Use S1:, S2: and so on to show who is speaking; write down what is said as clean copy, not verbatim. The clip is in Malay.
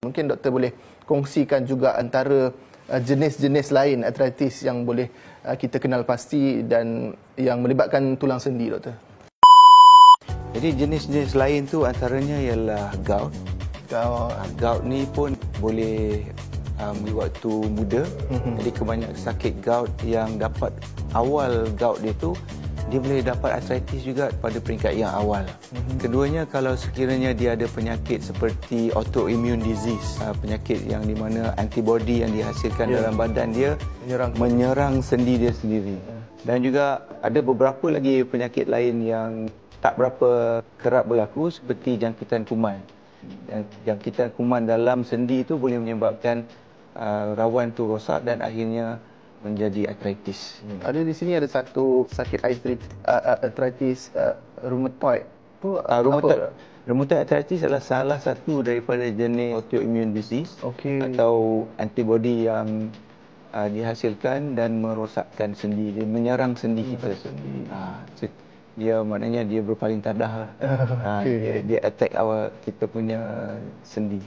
S1: Mungkin doktor boleh kongsikan juga antara jenis-jenis lain artritis yang boleh kita kenal pasti dan yang melibatkan tulang sendi, doktor.
S2: Jadi jenis-jenis lain tu antaranya ialah gout. Gout ni pun boleh di waktu muda. Jadi kebanyakan sakit gout yang dapat awal gout dia tu, dia boleh dapat arthritis juga pada peringkat yang awal. Keduanya, kalau sekiranya dia ada penyakit seperti autoimmune disease, penyakit yang di mana antibody yang dihasilkan dalam badan dia menyerang sendi dia sendiri. Dan juga ada beberapa lagi penyakit lain yang tak berapa kerap berlaku seperti jangkitan kuman. Dan jangkitan kuman dalam sendi itu boleh menyebabkan rawan tu rosak dan akhirnya menjadi arthritis.
S1: Ada di sini ada satu sakit arthritis rheumatoid.
S2: Rheumatoid arthritis adalah salah satu daripada jenis autoimmune disease atau antibody yang dihasilkan dan merosakkan sendi, dia menyerang sendi kita. Dia maknanya dia berpaling tadah lah. Dia attack kita punya sendi.